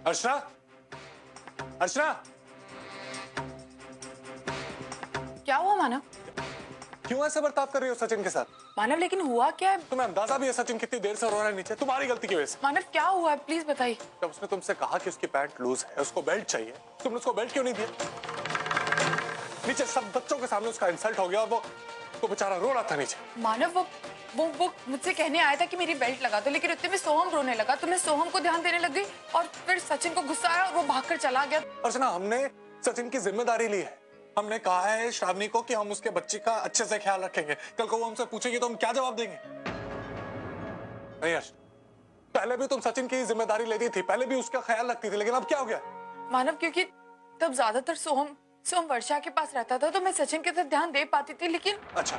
अर्चना, अर्चना, क्या हुआ मानव? क्यों ऐसे बर्ताव कर रही हो सचिन के साथ? मानव लेकिन हुआ क्या है? तुम्हें अंदाजा भी है सचिन कितनी देर से रो रहा है नीचे, तुम्हारी गलती की वजह से। मानव क्या हुआ है, प्लीज बताइए। जब उसने तुमसे कहा कि उसकी पैंट लूज है, उसको बेल्ट चाहिए, तुमने उसको बेल्ट क्यों नहीं दिया? नीचे सब बच्चों के सामने उसका इंसल्ट हो गया और वो बेचारा रो रहा था नीचे। मानव वो मुझसे कहने आया था कि मेरी बेल्ट लगा दो, लेकिन उतने में सोहम रोने लगा तो मैं सोहम को ध्यान देने लग गई और फिर सचिन को गुस्सा आया और वो भागकर चला गया। अर्चना, हमने सचिन की जिम्मेदारी ली है। हमने कहा है श्रावणी को कि हम उसके बच्चे का अच्छे से ख्याल रखेंगे। कल को वो हमसे पूछेगी तो हम क्या जवाब देंगे? नहीं अर्चना, पहले भी तुम सचिन की जिम्मेदारी लेती थी, पहले भी उसका ख्याल रखती थी, लेकिन अब क्या हो गया? मानव क्योंकि तब ज्यादातर सोहम वर्षा के पास रहता था तो मैं सचिन की तरफ ध्यान दे पाती थी, लेकिन अच्छा,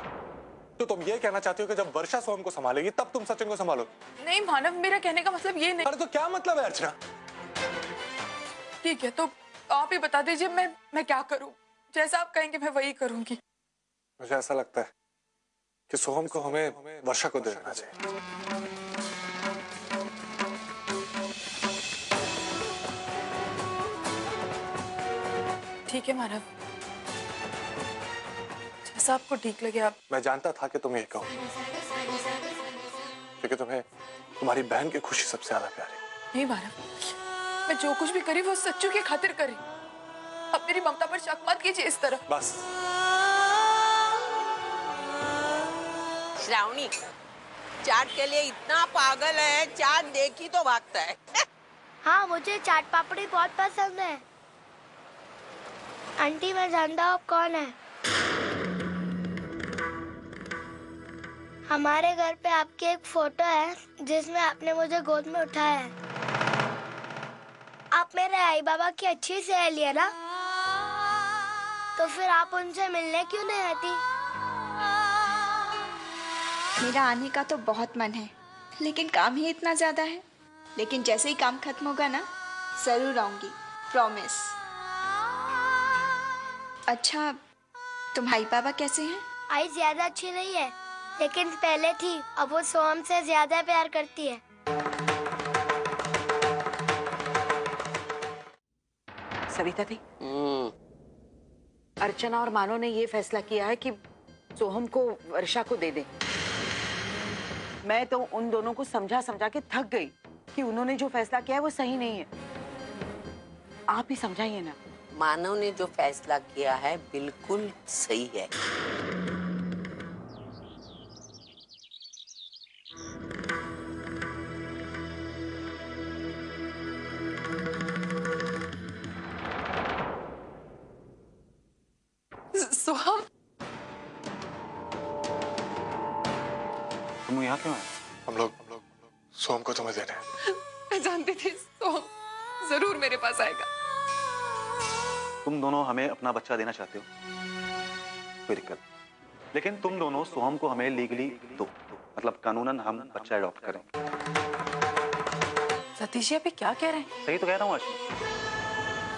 तो तुम ये कहना चाहती हो कि जब वर्षा सोहम को संभालेगी तब तुम सचिन को संभालो? नहीं मानव, मेरा कहने का मतलब ये नहीं। अरे तो क्या मतलब है अर्चना? ठीक है, तो आप ही बता दीजिए मैं क्या करूं? जैसा आप कहेंगे मैं वही करूंगी। मुझे ऐसा लगता है कि सोहम को हमें वर्षा को दे देना चाहिए। ठीक है मानव, जैसा आपको ठीक लगे आप। मैं जानता था कि तुम ये कहोगे, क्योंकि तुम्हें तुम्हारी बहन की खुशी सबसे ज्यादा प्यारी। नहीं मानव, मैं जो कुछ भी करी वो सच्चू की खातिर करी। अब मेरी ममता पर शक मत कीजिए इस तरह। बस। श्रावणी चाट के लिए इतना पागल है, चाट देखी तो भागता है। हाँ, मुझे चाट पापड़ी बहुत पसंद है। आंटी, मैं जानता हूँ कौन है। हमारे घर पे आपकी एक फोटो है जिसमें आपने मुझे गोद में उठाया है। आप मेरे आई बाबा की अच्छी सहेली है ना, तो फिर आप उनसे मिलने क्यों नहीं आती? मेरा आने का तो बहुत मन है, लेकिन काम ही इतना ज्यादा है। लेकिन जैसे ही काम खत्म होगा ना, जरूर आऊंगी, प्रॉमिस। अच्छा, तुम्हारी पापा कैसे हैं? आई ज्यादा अच्छी नहीं है, लेकिन पहले थी। अब वो सोहम से ज्यादा प्यार करती है। सविता दी, अर्चना और मानो ने ये फैसला किया है कि सोहम को वर्षा को दे दें। मैं तो उन दोनों को समझा समझा के थक गई कि उन्होंने जो फैसला किया है वो सही नहीं है। आप ही समझाइए ना। मानव ने जो फैसला किया है बिल्कुल सही है। सोहम, तुम यहाँ क्यों आए? हम लोग सोहम को तुम्हें देने हैं। मैं जानती थी सोहम जरूर मेरे पास आएगा। तुम दोनों हमें अपना बच्चा देना चाहते हो, कोई दिक्कत, लेकिन तुम दोनों सोहम को हमें लीगली दो, मतलब कानूनन हम बच्चा अडॉप्ट करें। सतीश जी, अभी क्या कह रहे हैं? सही तो कह रहा हूँ अर्चना,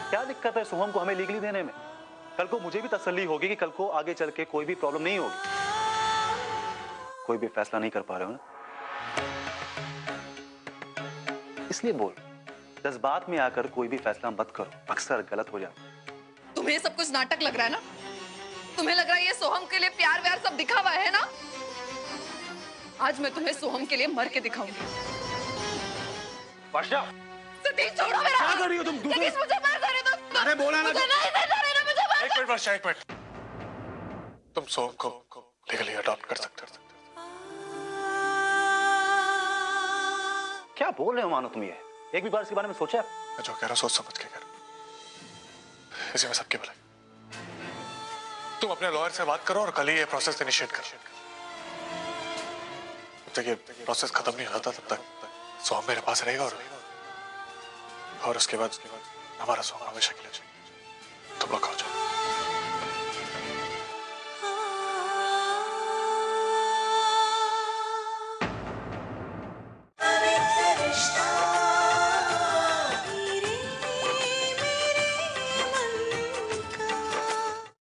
क्या दिक्कत है सोहम को हमें लीगली देने में? कल को मुझे भी तसल्ली होगी कि कल को आगे चल के कोई भी प्रॉब्लम नहीं होगी। कोई भी फैसला नहीं कर पा रहे हो ना, इसलिए बोल, जज्बात में आकर कोई भी फैसला मत करो, अक्सर गलत हो जाता। तुम्हें सब कुछ नाटक लग रहा है ना? तुम्हें लग रहा है ये सोहम के लिए प्यार व्यार सब दिखावा है ना? आज मैं तुम्हें सोहम के लिए मर के दिखाऊंगी। वर्षा, सतीश छोड़ो मेरा। क्या कर रही हो तुम? सतीश मुझे मार रहे हो तुम। अरे बोला ना। मुझे नहीं मार रहे हो, मुझे मार। एक मिनट वर्षा, एक मिनट। तुम सोहम को लीगली अडॉप्ट कर सकते हो। क्या बोल रहे हो मानो तुम? ये एक भी बार इसके बारे में सोचा? मैं जो कह रहा हूँ सोच समझ के कर, इसी में सबके भलाई। तुम अपने लॉयर से बात करो और कल ही ये प्रोसेस इनिशिएट करो। जब तक ये प्रोसेस खत्म नहीं होता तब तक सोहम मेरे पास रहेगा और उसके बाद हमारा सोहम हमेशा के लिए तुम लोग खाओ।